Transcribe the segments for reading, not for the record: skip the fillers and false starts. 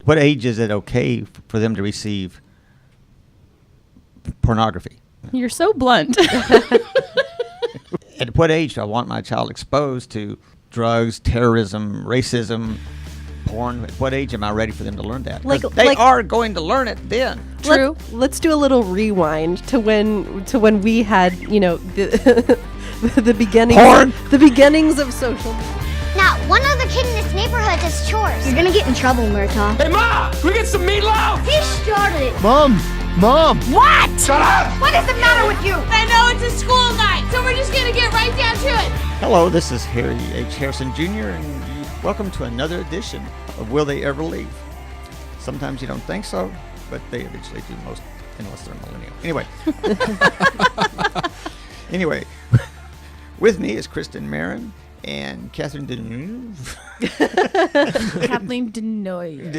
what age is it okay for them to receive pornography? You're so blunt. At what age do I want my child exposed to drugs, terrorism, racism, porn? At what age am I ready for them to learn that? 'Cause they are going to learn it then. True. Let's do a little rewind to when we had, the the beginnings Porn. the beginnings of social media. Not one other kid in this neighborhood does chores. You're gonna get in trouble, Murtaugh. Hey, Ma! Can we get some meatloaf? He started it. Mom! What? Shut up! What is the matter with you? I know it's a school night, so we're just gonna get right down to it. Hello, this is Harry H. Harrison Jr., and welcome to another edition of Will They Ever Leave? Sometimes you don't think so, but they eventually do, most, unless they're millennial. Anyway, with me is Kristen Marin and Catherine Deneuve. Kathleen Denoyer.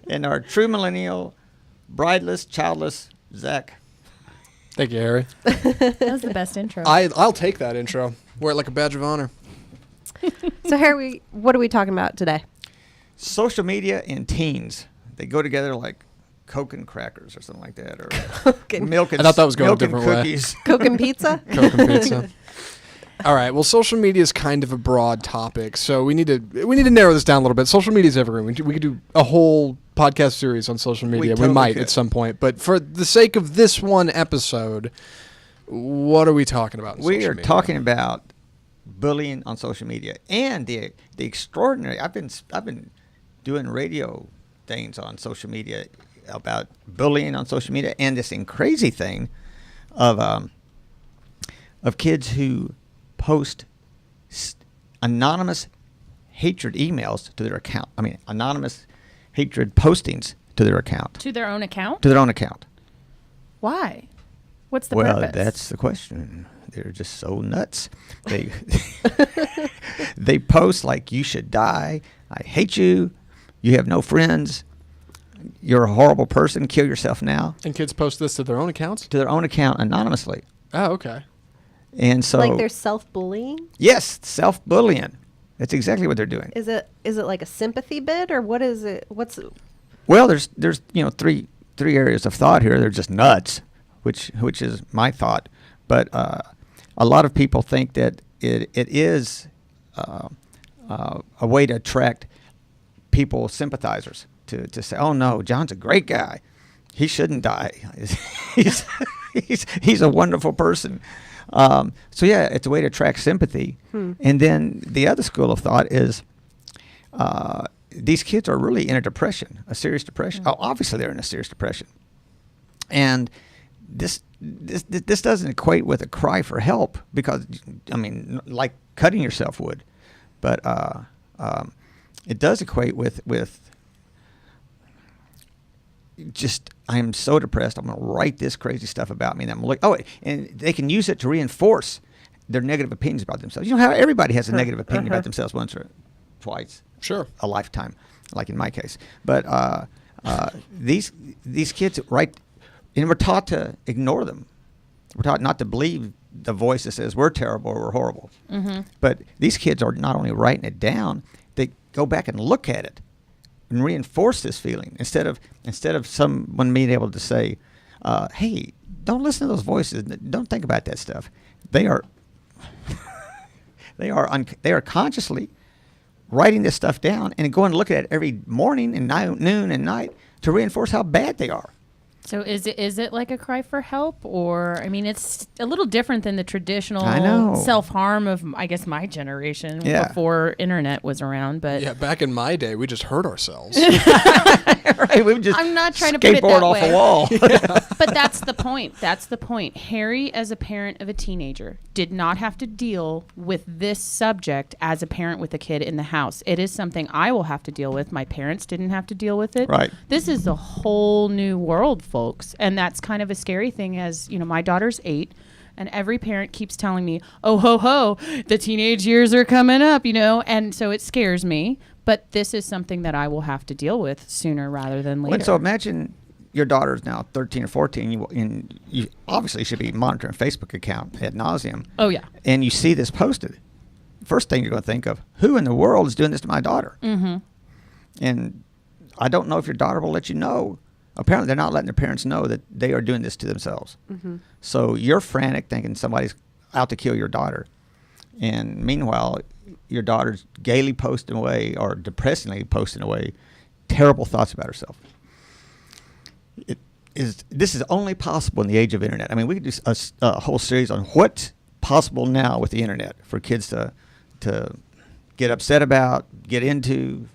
And our true millennial, brideless, childless, Zach. Thank you, Harry. That was the best intro. I'll take that intro. Wear it like a badge of honor. So Harry, what are we talking about today? Social media and teens. They go together like Coke and crackers or something like that, or milk and I thought that was going a milk and different way. cookies. Coke and pizza? Coke and pizza. All right. Well, social media is kind of a broad topic, so we need to narrow this down a little bit. Social media is evergreen. We could do a whole podcast series on social media. We totally might could. at some point, but for the sake of this one episode, what are we talking about? We are talking about bullying on social media and the extraordinary. I've been doing radio things on social media about bullying on social media and this crazy thing of kids who post anonymous hatred emails to their account. I mean, anonymous hatred postings to their account. To their own account? To their own account. Why? What's the Well, purpose? that's the question. They're just so nuts. They they post like, "You should die. I hate you. You have no friends. You're a horrible person. Kill yourself now." And kids post this to their own accounts? To their own account anonymously. Oh, okay. And so, Like they're self-bullying? yes, self-bullying. That's exactly what they're doing. Is it like a sympathy bit, or what is it? Well, there's three areas of thought here. They're just nuts, which is my thought. But a lot of people think that it is a way to attract people, sympathizers, to say, "Oh no, John's a great guy. He shouldn't die. he's a wonderful person." So yeah, it's a way to attract sympathy. And then the other school of thought is these kids are really in a depression, a serious depression. Oh, obviously they're in a serious depression. And this doesn't equate with a cry for help, because, I mean, like cutting yourself would. But it does equate with just, I'm so depressed, I'm going to write this crazy stuff about me. And I'm like, and they can use it to reinforce their negative opinions about themselves. You know how everybody has a negative opinion about themselves once or twice. Sure. A lifetime, like in my case. But these kids write, and we're taught to ignore them. We're taught not to believe the voice that says we're terrible or we're horrible. Mm-hmm. But these kids are not only writing it down, they go back and look at it and reinforce this feeling instead of someone being able to say, "Hey, don't listen to those voices. Don't think about that stuff." They are consciously writing this stuff down and going to look at it every morning and noon and night to reinforce how bad they are. So is it like a cry for help? Or, I mean, it's a little different than the traditional self-harm of, I guess, my generation before internet was around. But yeah, back in my day, we just hurt ourselves. Right, we would just I'm not trying to put it that off way. a wall. But that's the point. That's the point. Harry, as a parent of a teenager, did not have to deal with this subject as a parent with a kid in the house. It is something I will have to deal with. My parents didn't have to deal with it. Right. This is a whole new world, folks. And that's kind of a scary thing, as, my daughter's 8. And every parent keeps telling me, "Oh, ho, ho, the teenage years are coming up," And so it scares me. But this is something that I will have to deal with sooner rather than later. And so imagine your daughter's now 13 or 14, and you obviously should be monitoring a Facebook account ad nauseum. Oh, yeah. And you see this posted. First thing you're going to think of, who in the world is doing this to my daughter? Mm-hmm. And I don't know if your daughter will let you know. Apparently, they're not letting their parents know that they are doing this to themselves. So you're frantic thinking somebody's out to kill your daughter. And meanwhile, your daughter's gaily posting away or depressingly posting away terrible thoughts about herself. This is only possible in the age of internet. I mean, we could do a whole series on what's possible now with the internet for kids to get upset about, get into,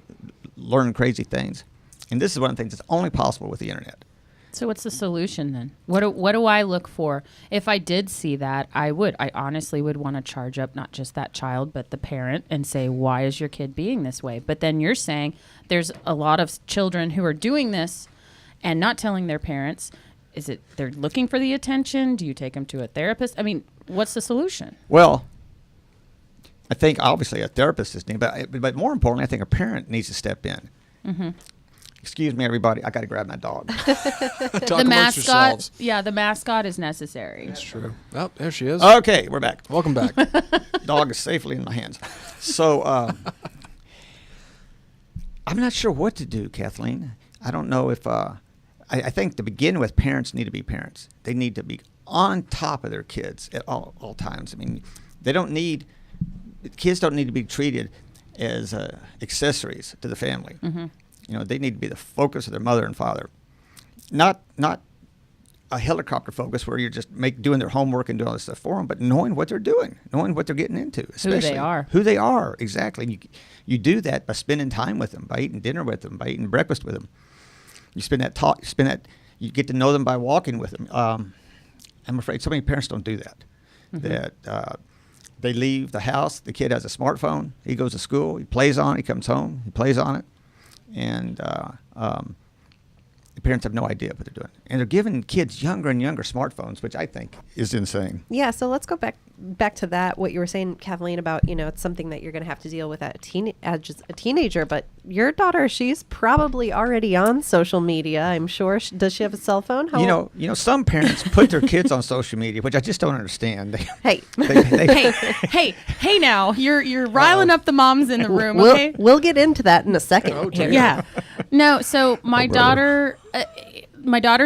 learn crazy things. And this is one of the things that's only possible with the internet. So what's the solution then? What do I look for? If I did see that, I honestly would want to charge up not just that child, but the parent and say, why is your kid being this way? But then you're saying there's a lot of children who are doing this and not telling their parents. Is it they're looking for the attention? Do you take them to a therapist? I mean, what's the solution? Well, I think obviously a therapist is needed, but more importantly, I think a parent needs to step in. Excuse me, everybody. I got to grab my dog. The mascot, the mascot is necessary. That's true. Oh, there she is. Okay, we're back. Welcome back. Dog is safely in my hands. So I'm not sure what to do, Kathleen. I don't know if I think to begin with, parents need to be parents. They need to be on top of their kids at all times. I mean, kids don't need to be treated as accessories to the family. You know, they need to be the focus of their mother and father, not a helicopter focus where you're just doing their homework and doing all this stuff for them, but knowing what they're doing, knowing what they're getting into, especially who they are. Exactly. And you do that by spending time with them, by eating dinner with them, by eating breakfast with them. You get to know them by walking with them. I'm afraid so many parents don't do that. That they leave the house, the kid has a smartphone, he goes to school, he plays on it, he comes home, he plays on it. And the parents have no idea what they're doing. And they're giving kids younger and younger smartphones, which I think is insane. Yeah, so let's go back to that, what you were saying, Kathleen, about, you know, it's something that you're going to have to deal with as a teenager. But your daughter, she's probably already on social media, I'm sure. Does she have a cell phone? You know, some parents put their kids on social media, which I just don't understand. Hey. Hey now, you're riling up the moms in the room, okay? We'll get into that in a second. Oh, Yeah. No, so my daughter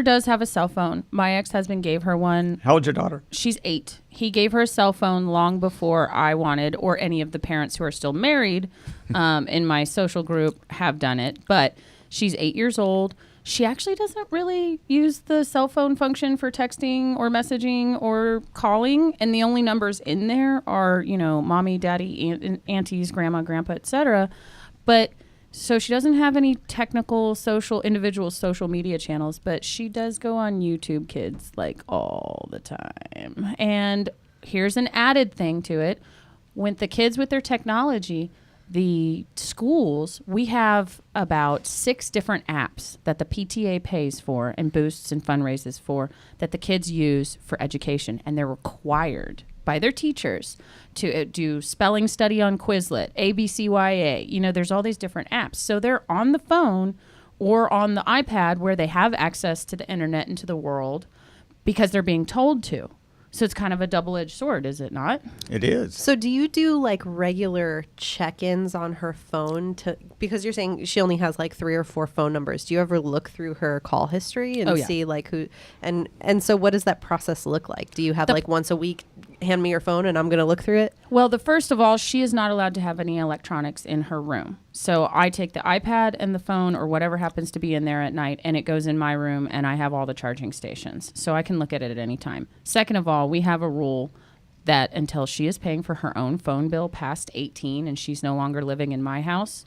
does have a cell phone. My ex-husband gave her one. How old's your daughter? She's 8. He gave her a cell phone long before I wanted, or any of the parents who are still married in my social group have done it. But she's 8 years old. She actually doesn't really use the cell phone function for texting or messaging or calling. And the only numbers in there are, you know, mommy, daddy, aunties, grandma, grandpa, etc. But so she doesn't have any technical individual social media channels, but she does go on YouTube Kids like all the time. And here's an added thing to it. With the kids with their technology, the schools, we have about 6 different apps that the PTA pays for and boosts and fundraises for that the kids use for education. And they're required by their teachers to do spelling study on Quizlet, ABCYA. You know, there's all these different apps. So they're on the phone or on the iPad where they have access to the internet and to the world because they're being told to. So it's kind of a double-edged sword, is it not? It is. So do you do like regular check-ins on her phone because you're saying she only has like 3 or 4 phone numbers. Do you ever look through her call history and see like who and so what does that process look like? Do you have like once a week, hand me your phone and I'm going to look through it? Well, first of all, she is not allowed to have any electronics in her room. So I take the iPad and the phone or whatever happens to be in there at night, and it goes in my room, and I have all the charging stations. So I can look at it at any time. Second of all, we have a rule that until she is paying for her own phone bill past 18 and she's no longer living in my house,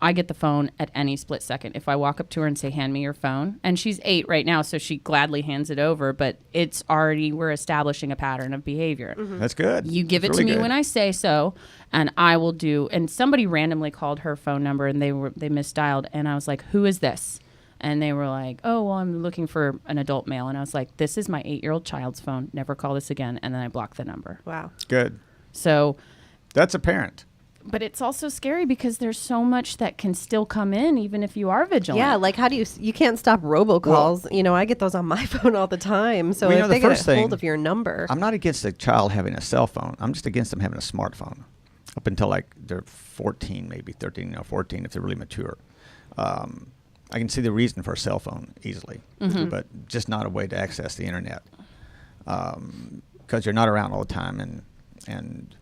I get the phone at any split second. If I walk up to her and say, hand me your phone, and she's 8 right now, so she gladly hands it over, but we're establishing a pattern of behavior. That's good. You give it to me when I say so, and I will do, and somebody randomly called her phone number and they misdialed, and I was like, who is this? And they were like, oh, well, I'm looking for an adult male. And I was like, this is my 8-year-old child's phone. Never call this again. And then I blocked the number. Wow. Good. So that's a parent. But it's also scary because there's so much that can still come in even if you are vigilant. Yeah, like how do you can't stop robocalls. Well, you know, I get those on my phone all the time. So if they get a hold of your number. I'm not against a child having a cell phone. I'm just against them having a smartphone up until like they're 14, maybe 13, 14 if they're really mature. I can see the reason for a cell phone easily, but just not a way to access the internet, because you're not around all the time, and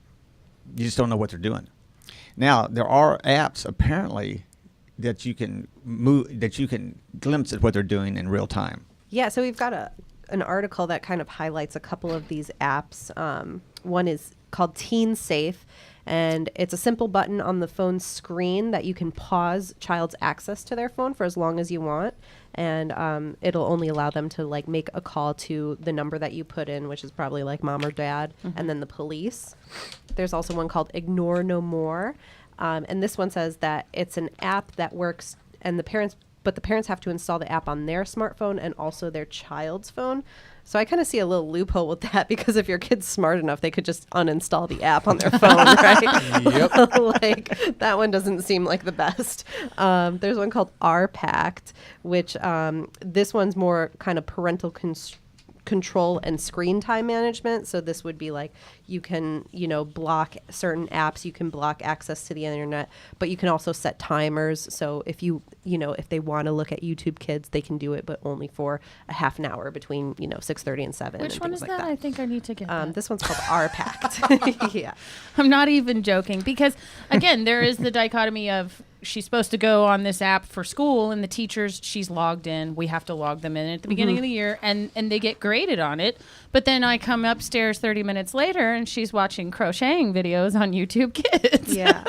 you just don't know what they're doing. Now there are apps apparently that you can glimpse at what they're doing in real time. Yeah, so we've got an article that kind of highlights a couple of these apps. One is called Teen Safe, and it's a simple button on the phone screen that you can pause child's access to their phone for as long as you want, and it'll only allow them to like make a call to the number that you put in, which is probably like mom or dad, and then the police. There's also one called Ignore No More, and this one says that it's an app that works, and the parents have to install the app on their smartphone and also their child's phone. So I kind of see a little loophole with that, because if your kid's smart enough, they could just uninstall the app on their phone, right? Yep. Like, that one doesn't seem like the best. There's one called RPact, which this one's more kind of parental control and screen time management. So this would be like, you can, block certain apps, you can block access to the internet, but you can also set timers. So if if they want to look at YouTube Kids, they can do it, but only for a half an hour between, 6:30 and 7. Which and one is things that? like I think I need to get that. This one's called RPact. Yeah. I'm not even joking, because again, there is the dichotomy of she's supposed to go on this app for school, and the teachers, she's logged in. We have to log them in at the beginning of the year, and they get graded on it. But then I come upstairs 30 minutes later, and she's watching crocheting videos on YouTube Kids. Yeah.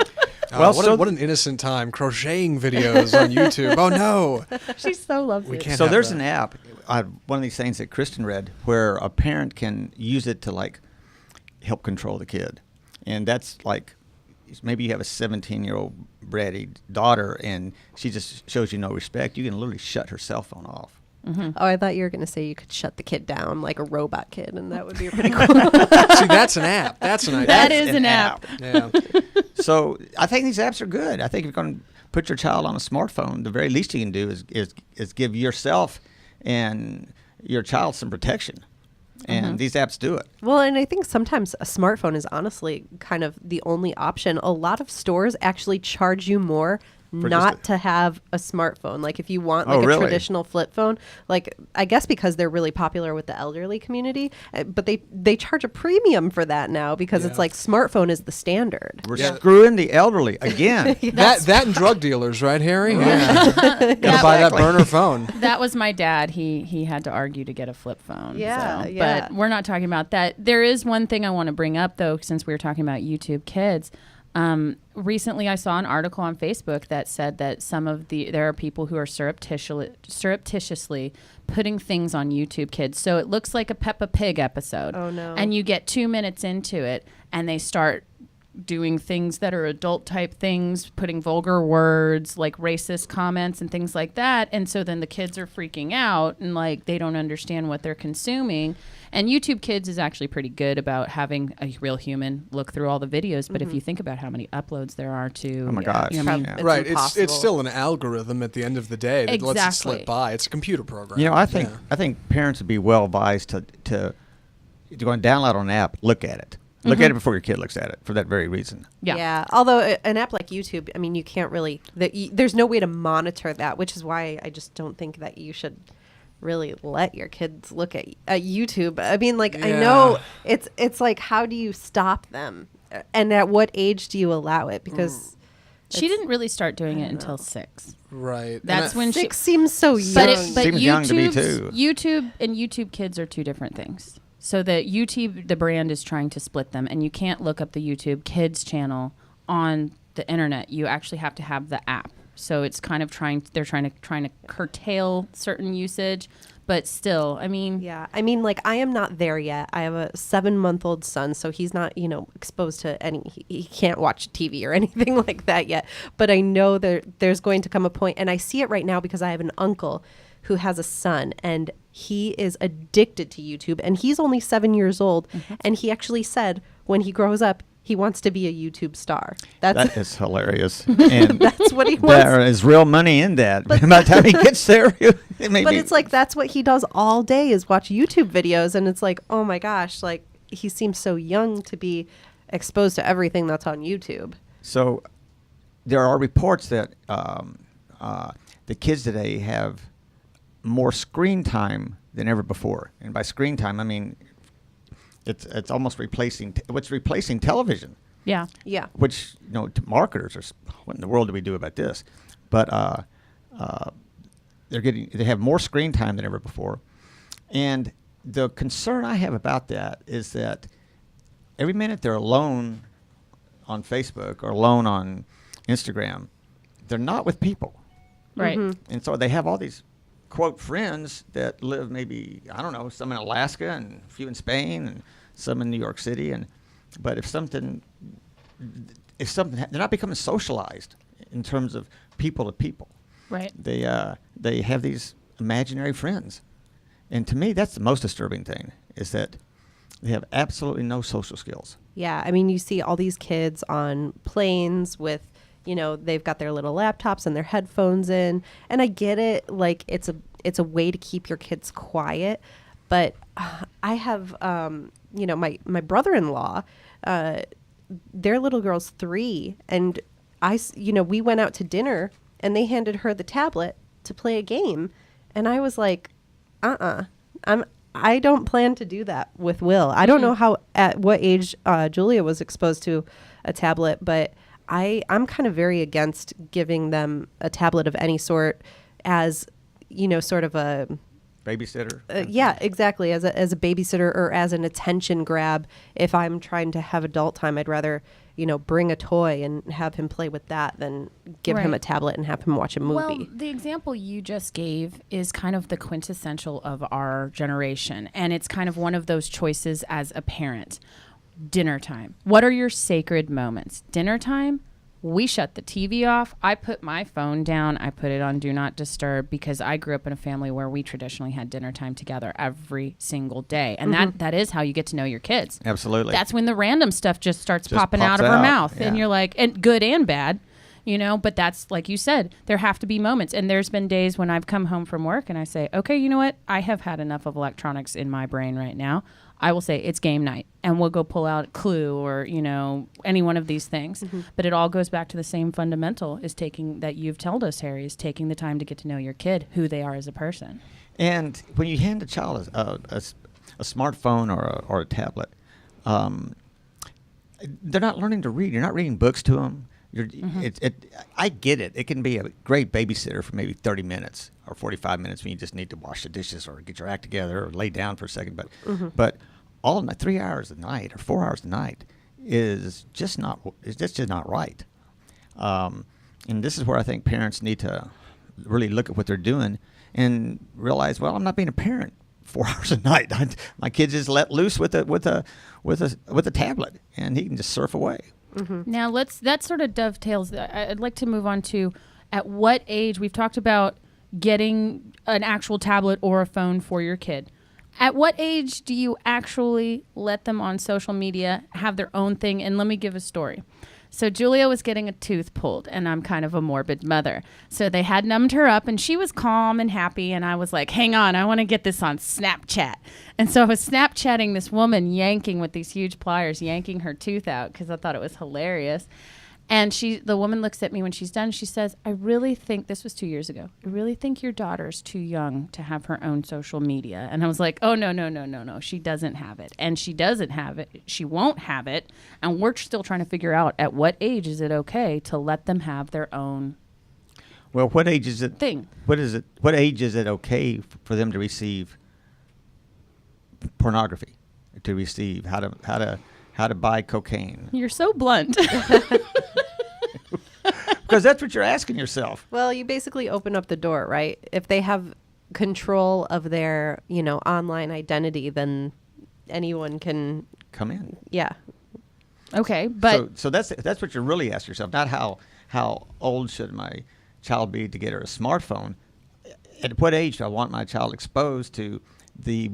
Well, what an innocent time, crocheting videos on YouTube. Oh no, She so loves we it. can't. So have there's that. an app, one of these things that Kristen read, where a parent can use it to like help control the kid, and that's like, maybe you have a 17-year-old bratty daughter, and she just shows you no respect. You can literally shut her cell phone off. Oh, I thought you were going to say you could shut the kid down like a robot kid, and that would be pretty cool. See, that's an app. That's an idea. That is an app. Yeah. So I think these apps are good. I think if you're going to put your child on a smartphone, the very least you can do is give yourself and your child some protection. And these apps do it. Well, and I think sometimes a smartphone is honestly kind of the only option. A lot of stores actually charge you more not to have a smartphone. Like if you want like a traditional flip phone, like I guess because they're really popular with the elderly community, but they charge a premium for that now, because it's like smartphone is the standard. We're screwing the elderly again. That and drug dealers, right, Harry? Yeah. Gotta buy that burner phone. That was my dad. He had to argue to get a flip phone. Yeah, so. yeah. But we're not talking about that. There is one thing I want to bring up, though, since we were talking about YouTube Kids. Recently, I saw an article on Facebook that said that there are people who are surreptitiously putting things on YouTube Kids. So it looks like a Peppa Pig episode. Oh, no. And you get 2 minutes into it, and they start doing things that are adult type things, putting vulgar words like racist comments and things like that. And so then the kids are freaking out, and like they don't understand what they're consuming. And YouTube Kids is actually pretty good about having a real human look through all the videos. But if you think about how many uploads there are to, Oh my gosh. you know, I mean, It's Right. impossible. It's still an algorithm at the end of the day that lets it Exactly. slip by. It's a computer program. You know, I think parents would be well advised to go and download an app, look at it. Look at it before your kid looks at it, for that very reason. yeah. Although an app like YouTube, I mean, you can't really, there's no way to monitor that, which is why I just don't think that you should really let your kids look at YouTube. I mean, like, I know it's like, how do you stop them? And at what age do you allow it? Because She didn't really start doing it until 6. Right. That's when 6 seems so young. But Seems young to me, too. YouTube and YouTube Kids are two different things. So the YouTube, the brand is trying to split them, and you can't look up the YouTube Kids channel on the internet. You actually have to have the app. So it's kind of trying to curtail certain usage, but still, I mean, Yeah. I mean, like, I am not there yet. I have a 7-month-old son, so he's not, exposed to he can't watch TV or anything like that yet. But I know there's going to come a point, and I see it right now because I have an uncle who has a son, and he is addicted to YouTube, and he's only 7 years old. And he actually said when he grows up, he wants to be a YouTube star. That is hilarious. And That's what he wants. there is real money in that. By the time he gets there, it may But be. it's like, that's what he does all day, is watch YouTube videos. And it's like, oh my gosh, like, he seems so young to be exposed to everything that's on YouTube. So there are reports that the kids today have more screen time than ever before. And by screen time, I mean it's almost replacing what's replacing television. Yeah. Yeah. Which to marketers are, what in the world do we do about this? But they have more screen time than ever before, and the concern I have about that is that every minute they're alone on Facebook or alone on Instagram, they're not with people. Right. And so they have all these, quote, friends that live maybe, I don't know, some in Alaska and a few in Spain and some in New York City. But if something, they're not becoming socialized in terms of people to people. Right. They have these imaginary friends. And to me, that's the most disturbing thing, is that they have absolutely no social skills. Yeah, I mean, you see all these kids on planes with, they've got their little laptops and their headphones in, and I get it, like it's a way to keep your kids quiet, but I have, my brother-in-law, their little girl's 3, and we went out to dinner, and they handed her the tablet to play a game, and I was like, I don't plan to do that with Will. I don't know at what age Julia was exposed to a tablet, but I'm kind of very against giving them a tablet of any sort as, sort of a babysitter. Yeah, exactly. As a babysitter or as an attention grab. If I'm trying to have adult time, I'd rather, bring a toy and have him play with that than give him a tablet and have him watch a movie. Well, the example you just gave is kind of the quintessential of our generation. And it's kind of one of those choices as a parent. Dinner time. What are your sacred moments? Dinner time? We shut the TV off. I put my phone down. I put it on Do Not Disturb because I grew up in a family where we traditionally had dinner time together every single day. And that is how you get to know your kids. Absolutely. That's when the random stuff just starts popping pops out of her out. mouth. Yeah. And you're like, and good and bad, but that's like you said, there have to be moments. And there's been days when I've come home from work and I say, okay, you know what? I have had enough of electronics in my brain right now. I will say it's game night and we'll go pull out Clue or, any one of these things. But it all goes back to the same fundamental that you've told us, Harry, is taking the time to get to know your kid, who they are as a person. And when you hand a child a smartphone or a tablet, they're not learning to read. You're not reading books to them. I get it. It can be a great babysitter for maybe 30 minutes or 45 minutes when you just need to wash the dishes or get your act together or lay down for a second. But all night, 3 hours a night or 4 hours a night is just not right. And this is where I think parents need to really look at what they're doing and realize, well, I'm not being a parent 4 hours a night. My kid's just let loose with a tablet, and he can just surf away. Now that sort of dovetails. I'd like to move on to at what age we've talked about getting an actual tablet or a phone for your kid. At what age do you actually let them on social media have their own thing? And let me give a story. So Julia was getting a tooth pulled, and I'm kind of a morbid mother. So they had numbed her up, and she was calm and happy, and I was like, hang on, I want to get this on Snapchat. And so I was Snapchatting this woman yanking with these huge pliers, yanking her tooth out because I thought it was hilarious. And the woman looks at me when she's done. She says, I really think, this was 2 years ago, I really think your daughter's too young to have her own social media. And I was like, oh, no. She doesn't have it. And she doesn't have it. She won't have it. And we're still trying to figure out at what age is it okay to let them have their own what age is it? thing. What is it? What age is it okay for them to receive pornography? To receive how to buy cocaine? You're so blunt. Because that's what you're asking yourself. Well, you basically open up the door, right? If they have control of their, online identity, then anyone can come in. Yeah. Okay, but so that's what you're really asking yourself. Not how old should my child be to get her a smartphone. At what age do I want my child exposed to the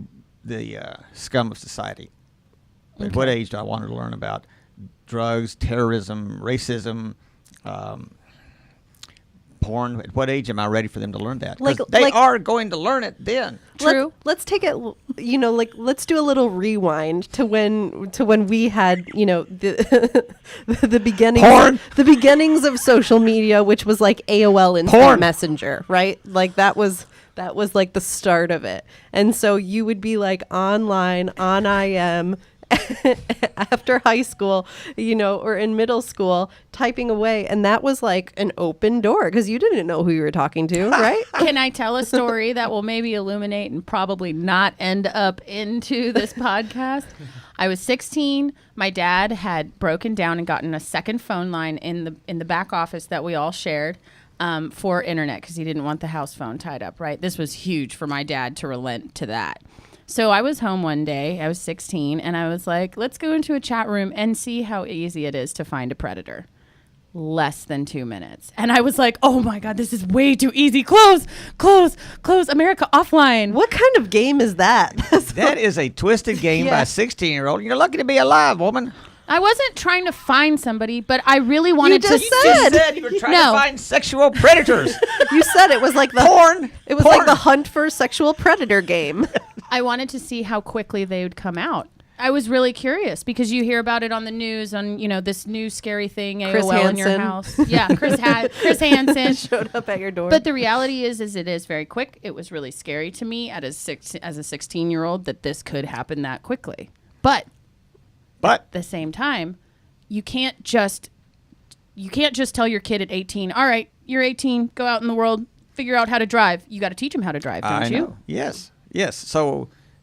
scum of society? Okay. At what age do I want her to learn about drugs, terrorism, racism, porn. At what age am I ready for them to learn that? 'Cause Like- they like- are going to learn it then. True. Let's take it. Let's do a little rewind to when we had the the beginnings Porn. the beginnings of social media, which was like AOL Instant Porn. Messenger, right? Like that was like the start of it. And so you would be like online on IM after high school, or in middle school, typing away, and that was like an open door because you didn't know who you were talking to, right? Can I tell a story that will maybe illuminate and probably not end up into this podcast? I was 16. My dad had broken down and gotten a second phone line in the back office that we all shared for internet because he didn't want the house phone tied up, right? This was huge for my dad to relent to that. So I was home one day, I was 16, and I was like, let's go into a chat room and see how easy it is to find a predator. Less than 2 minutes. And I was like, oh my God, this is way too easy. Close, America offline. What kind of game is that? That is a twisted game by Yeah. a 16-year-old. You're lucky to be alive, woman. I wasn't trying to find somebody, but I really wanted just to. said. You said you were trying No. to find sexual predators. You said it was like the Porn. It was Porn. like the hunt for sexual predator game. I wanted to see how quickly they would come out. I was really curious because you hear about it on the news on, this new scary thing, Chris AOL in your Hansen. house. Yeah, Chris Hansen. Showed up at your door. But the reality is it is very quick. It was really scary to me as a 16-year-old that this could happen that quickly. But But at the same time, you can't just tell your kid at 18, all right, you're 18, go out in the world, figure out how to drive. You got to teach them how to drive, don't I you? know. Yes.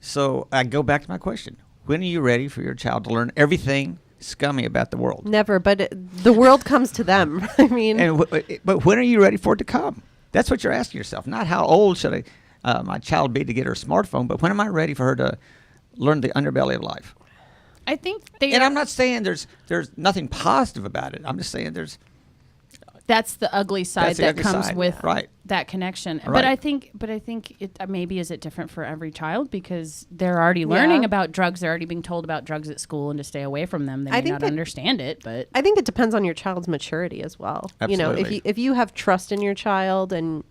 So I go back to my question. When are you ready for your child to learn everything scummy about the world? Never, but the world comes to them. I mean, And but when are you ready for it to come? That's what you're asking yourself. Not how old should my child be to get her smartphone, but when am I ready for her to learn the underbelly of life? I think they And I'm not saying there's nothing positive about it. I'm just saying that's the ugly side That's the that ugly comes side. with Right. that connection. Right. But I think it maybe is it different for every child because they're already learning Yeah. about drugs. They're already being told about drugs at school and to stay away from them. They may think not that- understand it, but I think it depends on your child's maturity as well. Absolutely. If you have trust in your child and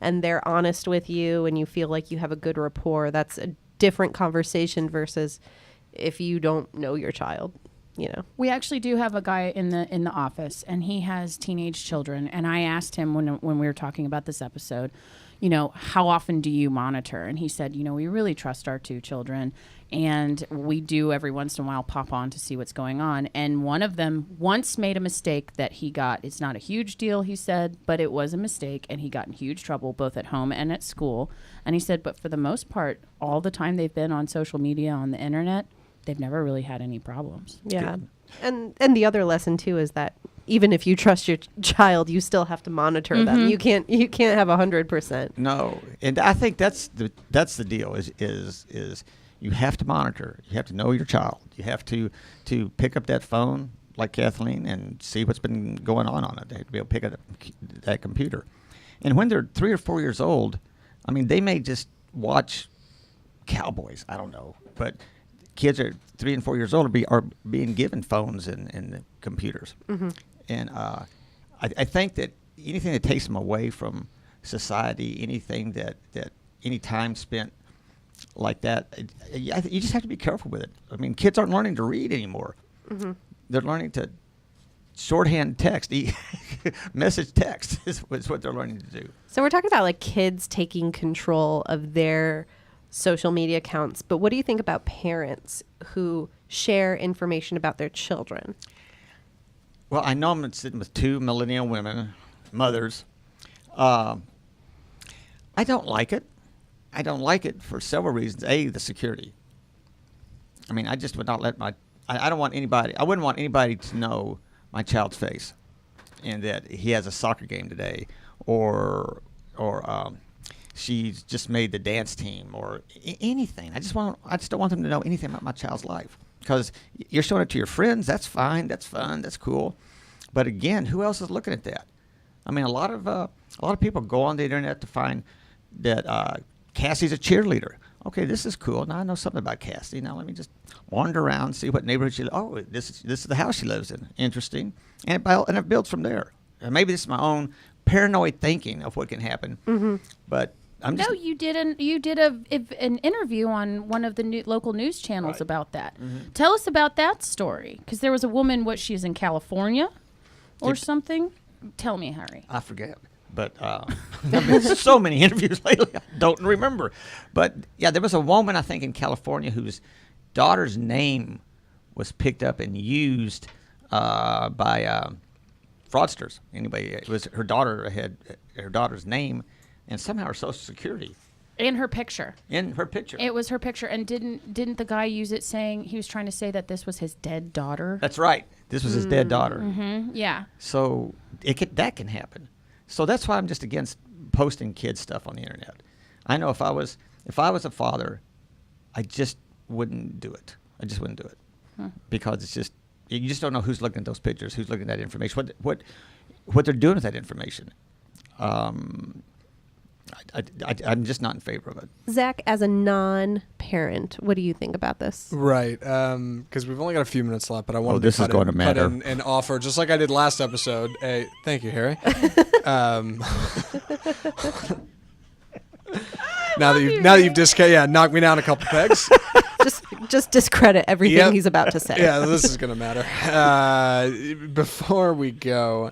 they're honest with you and you feel like you have a good rapport, that's a different conversation versus if you don't know your child. we actually do have a guy in the office, and he has teenage children. And I asked him when we were talking about this episode, how often do you monitor? And he said, we really trust our 2 children, and we do every once in a while pop on to see what's going on. And one of them once made a mistake that he got. It's not a huge deal, he said, but it was a mistake, and he got in huge trouble both at home and at school. And he said, but for the most part, all the time they've been on social media, on the internet, they've never really had any problems. Yeah. And the other lesson too is that even if you trust your child, you still have to monitor them. You can't have 100%. No, and I think that's the deal. Is you have to monitor. You have to know your child. You have to pick up that phone like Kathleen and see what's been going on it. They have to be able to pick up that computer. And when they're 3 or 4 years old, I mean, they may just watch cowboys. I don't know, but kids are 3 and 4 years old are being given phones and computers. And I think that anything that takes them away from society, anything that any time spent like that, you just have to be careful with it. I mean, kids aren't learning to read anymore. They're learning to shorthand text, message text is what they're learning to do. So we're talking about like kids taking control of their social media accounts, but what do you think about parents who share information about their children? Well, I know I'm sitting with 2 millennial women, mothers. I don't like it. I don't like it for several reasons. A, the security. I mean, I just would not let I don't want anybody, I wouldn't want anybody to know my child's face and that he has a soccer game today or she's just made the dance team or anything. I just don't want them to know anything about my child's life. Because you're showing it to your friends, that's fine, that's fun, that's cool. But again, who else is looking at that? I mean, a lot of people go on the internet to find that Cassie's a cheerleader. Okay, this is cool. Now I know something about Cassie. Now let me just wander around, see what neighborhood she lives. Oh, this is the house she lives in. Interesting. And it builds from there. And maybe this is my own paranoid thinking of what can happen. But I'm just No, you did an interview on one of the local news channels about that. Tell us about that story, because there was a woman. She's in California, or something. Tell me, Harry. I forget. But there've been so many interviews lately, I don't remember. But yeah, there was a woman, I think, in California whose daughter's name was picked up and used by fraudsters. Anyway, it was her daughter had her daughter's name and somehow her social security. In her picture. In her picture. It was her picture. And didn't the guy use it saying he was trying to say that this was his dead daughter? That's right. This was his dead daughter. Yeah. So that can happen. So that's why I'm just against posting kid stuff on the internet. I know if I was a father, I just wouldn't do it. I just wouldn't do it. Because it's just, you just don't know who's looking at those pictures, who's looking at that information, what they're doing with that information. I'm just not in favor of it. Zach, as a non-parent, what do you think about this? Right, because we've only got a few minutes left, but I wanted this to is going to matter. cut in and offer, just like I did last episode. Hey, thank you, Harry. Now that you've knocked me down a couple pegs. Just discredit everything Yep. he's about to say. Yeah, this is going to matter. Before we go,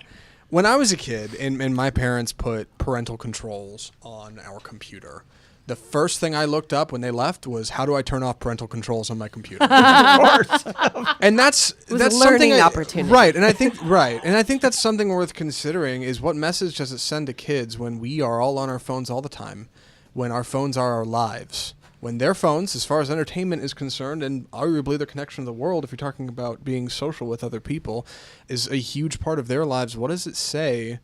when I was a kid and my parents put parental controls on our computer, the first thing I looked up when they left was, how do I turn off parental controls on my computer? Of course. And that's a something learning opportunity. Right, and I think that's something worth considering, is what message does it send to kids when we are all on our phones all the time, when our phones are our lives? When their phones, as far as entertainment is concerned, and arguably their connection to the world, if you're talking about being social with other people, is a huge part of their lives, what does it say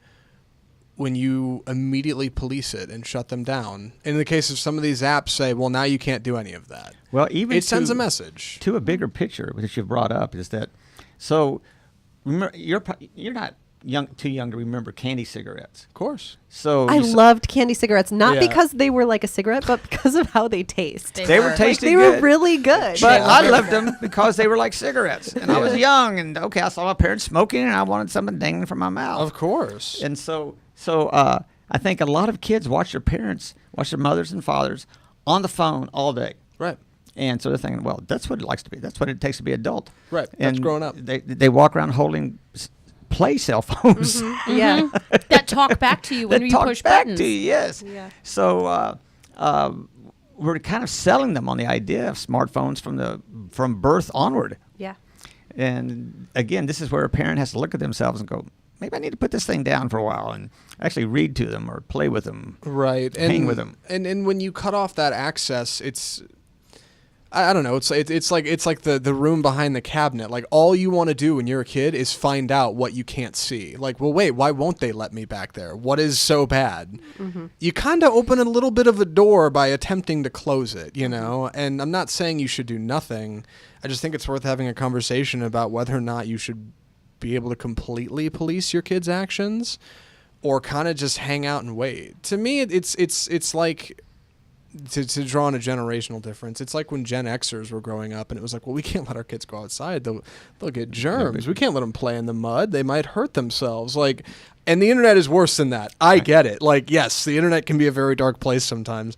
when you immediately police it and shut them down? In the case of some of these apps, say, well, now you can't do any of that. Well, even it sends a message. To a bigger picture, which you've brought up, is that, so remember, you're not too young to remember candy cigarettes. Of course. So I loved candy cigarettes, not Yeah. because they were like a cigarette, but because of how they taste. they were tasting They good. were really good. But I loved them because they were like cigarettes. And I was young, and I saw my parents smoking, and I wanted something dangling from my mouth. Of course. And so I think a lot of kids watch their mothers and fathers on the phone all day. Right. And so they're thinking, well, that's what it likes to be. That's what it takes to be adult. Right. And That's growing up. They walk around holding play cell phones. Yeah. That talk back to you when that you talk push back buttons. to you, yes. Yeah. So we're kind of selling them on the idea of smartphones from birth onward. Yeah. And again, this is where a parent has to look at themselves and go, maybe I need to put this thing down for a while and actually read to them or play with them. Right. Hang with them. And when you cut off that access, it's, I don't know. It's like the room behind the cabinet. Like, all you want to do when you're a kid is find out what you can't see. Like, well, wait, why won't they let me back there? What is so bad? You kind of open a little bit of a door by attempting to close it, you know? And I'm not saying you should do nothing. I just think it's worth having a conversation about whether or not you should be able to completely police your kids' actions or kind of just hang out and wait. To me, it's like, to draw on a generational difference, it's like when Gen Xers were growing up and it was like, well, we can't let our kids go outside. They'll get germs. We can't let them play in the mud. They might hurt themselves. Like, and the internet is worse than that. I get it. Like, yes, the internet can be a very dark place sometimes.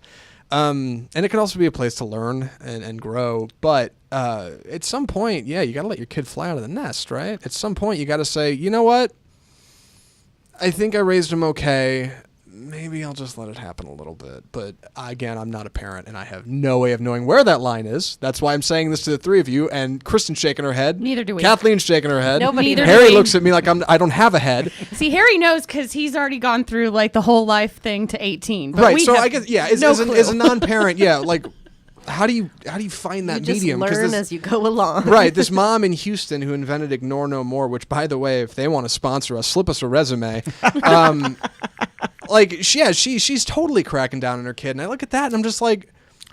And it can also be a place to learn and grow. But at some point, yeah, you got to let your kid fly out of the nest, right? At some point, you got to say, you know what? I think I raised him okay. Maybe I'll just let it happen a little bit. But again, I'm not a parent, and I have no way of knowing where that line is. That's why I'm saying this to the three of you. And Kristen's shaking her head. Neither do we. Kathleen's shaking her head. Nobody Neither Harry do we. looks at me like I don't have a head. See, Harry knows because he's already gone through like the whole life thing to 18. But Right. we So have I guess, yeah, as no a clue. non-parent, yeah, like how do you find that You just medium? 'Cause learn this- as you go along. Right, this mom in Houston who invented Ignore No More, which, by the way, if they want to sponsor us, slip us a resume. Like, she's totally cracking down on her kid, and I look at that and I'm just like,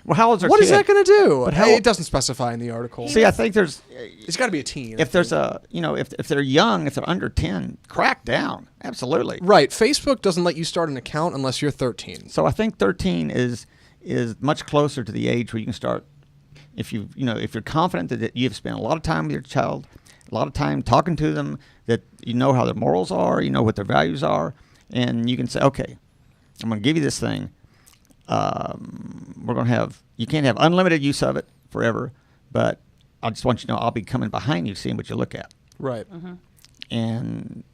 Well, how old's her what kid? is that going to do? But how- It doesn't specify in the article. See, I think there's, It's got to be a teen. if there's a, if they're young, if they're under 10, crack down. Absolutely. Right, Facebook doesn't let you start an account unless you're 13. So I think 13 is much closer to the age where you can start. If if you're confident that you've spent a lot of time with your child, a lot of time talking to them, that you know how their morals are, you know what their values are, And you can say, okay, I'm going to give you this thing. We're going to have, you can't have unlimited use of it forever, but I just want you to know I'll be coming behind you seeing what you look at. Right. And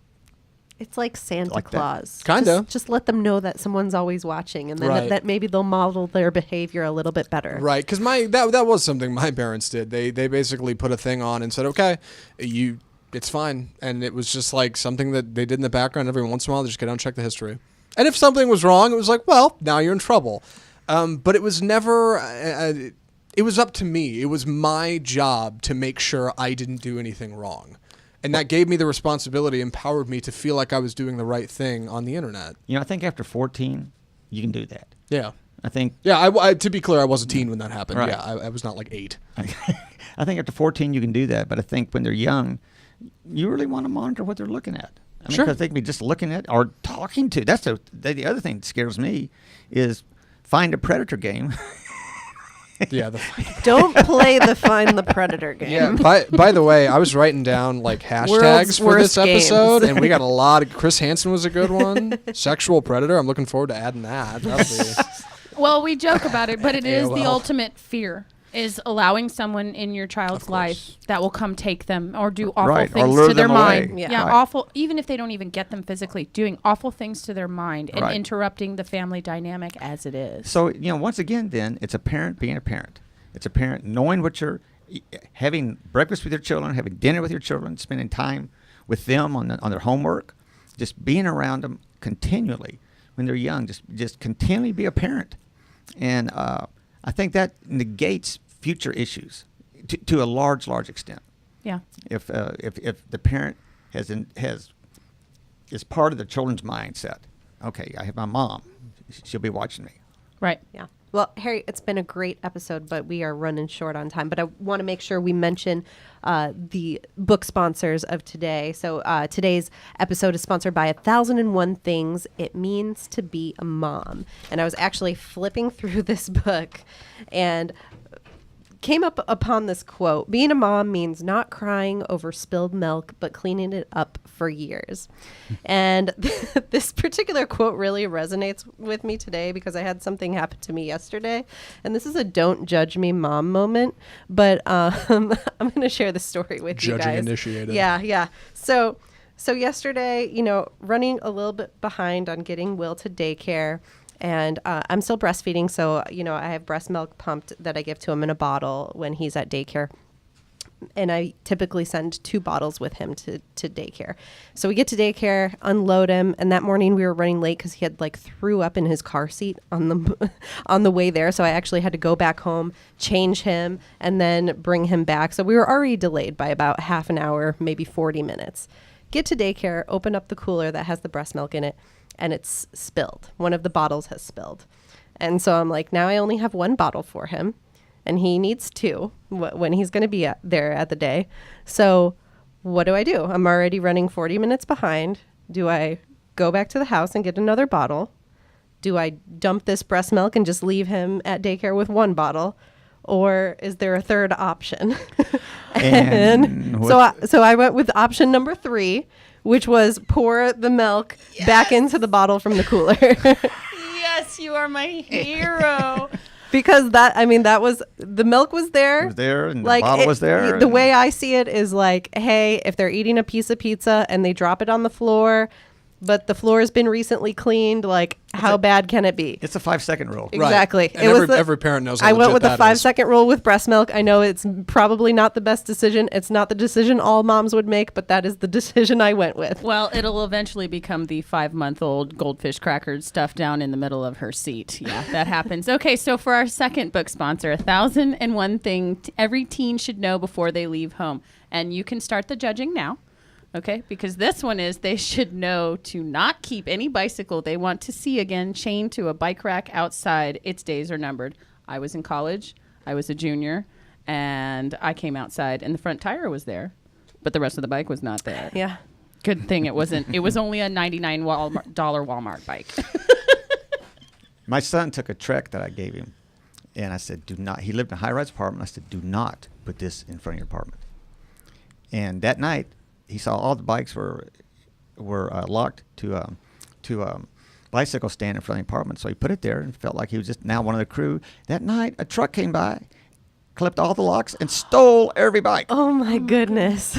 It's like Santa Like that. Claus. Kinda. Just let them know that someone's always watching, and then Right. that maybe they'll model their behavior a little bit better. Right, because that was something my parents did. They basically put a thing on and said, okay, it's fine, and it was just like something that they did in the background every once in a while. They just get out and check the history, and if something was wrong, it was like, well, now you're in trouble. But it was never. It was up to me. It was my job to make sure I didn't do anything wrong. And that gave me the responsibility, empowered me to feel like I was doing the right thing on the internet. you know, I think after 14, you can do that. Yeah. I think Yeah, I to be clear, I was a teen when that happened. Right. Yeah, I was not like 8. I think after 14 you can do that, but I think when they're young, you really want to monitor what they're looking at. I mean, Sure. because they can be just looking at or talking to. That's the other thing that scares me is find a predator game. Yeah. Don't play the Find the Predator game. Yeah. By the way, I was writing down like hashtags World's for this worst games. episode, and we got a lot of. Chris Hansen was a good one. Sexual predator. I'm looking forward to adding that. That'll be, Well, we joke about it, but it is the AOL. ultimate fear. Is allowing someone in your child's life that will come take them or do awful Right, or things lure to their them away. mind. Yeah. Yeah, Right. awful. Even if they don't even get them physically, doing awful things to their mind and Right. interrupting the family dynamic as it is. So, you know, once again, then it's a parent being a parent. It's a parent knowing what you're having breakfast with your children, having dinner with your children, spending time with them on their homework, just being around them continually when they're young. Just continually be a parent, and I think that negates future issues to a large extent. Yeah. If the parent is part of the children's mindset. Okay, I have my mom; she'll be watching me. Right. Yeah. Well, Harry, it's been a great episode, but we are running short on time. But I want to make sure we mention the book sponsors of today. So today's episode is sponsored by 1001 Things It Means to Be a Mom. And I was actually flipping through this book and came up upon this quote: being a mom means not crying over spilled milk, but cleaning it up for years. And this particular quote really resonates with me today because I had something happen to me yesterday. And this is a don't judge me mom moment. But I'm going to share the story with you guys. Judging initiated. Yeah. So yesterday, running a little bit behind on getting Will to daycare. And I'm still breastfeeding, so, I have breast milk pumped that I give to him in a bottle when he's at daycare. And I typically send 2 bottles with him to daycare. So we get to daycare, unload him, and that morning we were running late because he had threw up in his car seat on the way there. So I actually had to go back home, change him, and then bring him back. So we were already delayed by about half an hour, maybe 40 minutes. Get to daycare, open up the cooler that has the breast milk in it, and it's spilled. One of the bottles has spilled. And so I'm like, now I only have 1 bottle for him, and he needs 2 when he's going to be there at the day. So what do? I'm already running 40 minutes behind. Do I go back to the house and get another bottle? Do I dump this breast milk and just leave him at daycare with 1 bottle? Or is there a third option? And So I went with option number 3, which was pour the milk back into the bottle from the cooler. Yes, you are my hero. Because that was, the milk was there. It was there, and the bottle was there. The way I see it is hey, if they're eating a piece of pizza and they drop it on the floor, but the floor has been recently cleaned, how bad can it be? It's a 5-second rule. Exactly. Right. And every parent knows how I went legit with the that 5-second rule with breast milk. I know it's probably not the best decision. It's not the decision all moms would make, but that is the decision I went with. Well, it'll eventually become the 5-month-old goldfish crackers stuffed down in the middle of her seat. Yeah, that happens. Okay, so for our second book sponsor, 1001 Thing Every Teen Should Know Before They Leave Home. And you can start the judging now. Okay, because this one is they should know to not keep any bicycle they want to see again chained to a bike rack outside. Its days are numbered. I was in college. I was a junior. And I came outside and the front tire was there. But the rest of the bike was not there. Yeah. Good thing it wasn't. It was only a $99 Walmart bike. My son took a Trek that I gave him, and I said, do not. He lived in a high-rise apartment. I said, do not put this in front of your apartment. And that night, he saw all the bikes were locked to bicycle stand in front of the apartment. So he put it there and felt like he was just now one of the crew. That night, a truck came by, clipped all the locks, and stole every bike. Oh my goodness.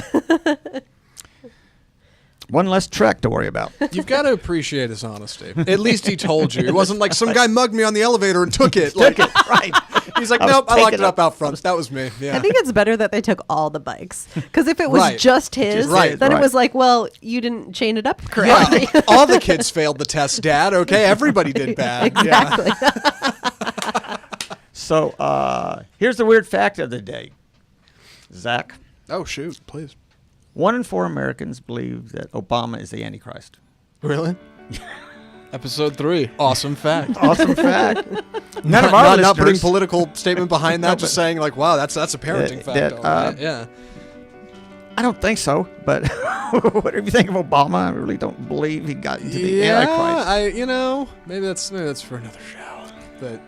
One less trek to worry about. You've got to appreciate his honesty. At least he told you. It wasn't like some guy mugged me on the elevator and took it. Like, Right. he's like, I was nope, I locked taking it up out front. That was me. Yeah. I think it's better that they took all the bikes. Because if it was Right. just his, Right, then right. it was like, well, you didn't chain it up correctly. Yeah, all the kids failed the test, Dad. Okay, everybody did bad. Exactly. So here's the weird fact of the day. Zach, Oh shoot, please. 1 in 4 Americans believe that Obama is the Antichrist. Really? Episode 3. Awesome fact. Awesome fact. None Not, of our not listeners. putting political statement behind that, No, just but- saying like, wow, that's a parenting fact. that, all right. Yeah. I don't think so, but whatever you think of Obama, I really don't believe he got into the Antichrist. Maybe that's for another show. But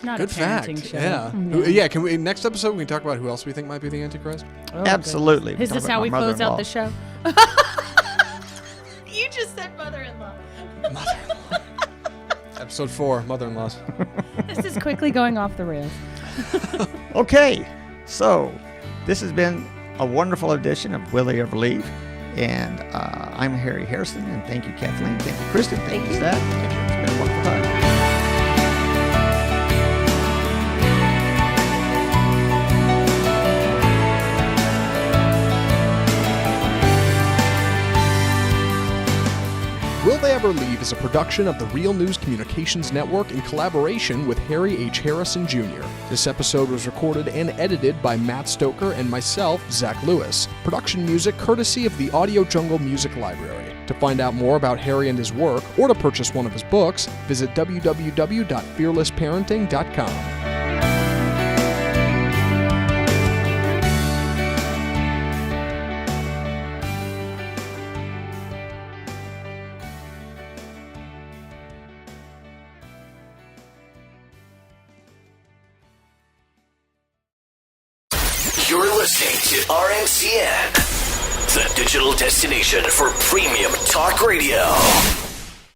Not good a parenting fact. show. Yeah. Yeah. Can we next episode we can talk about who else we think might be the Antichrist? Oh, Absolutely. goodness. Is Talk this about how my we close out mother-in-law. the show? You just said mother-in-law. Episode 4, mother-in-laws. This is quickly going off the rails. Okay, so this has been a wonderful edition of Will They Ever Leave? And I'm Harry Harrison, and thank you, Kathleen. Thank you, Kristen. Thank you, Zach. It's been a wonderful time. Will They Ever Leave is a production of the Real News Communications Network in collaboration with Harry H. Harrison Jr. This episode was recorded and edited by Matt Stoker and myself, Zach Lewis. Production music courtesy of the Audio Jungle Music Library. To find out more about Harry and his work, or to purchase one of his books, visit www.fearlessparenting.com. You're listening to RMCN, the digital destination for premium talk radio.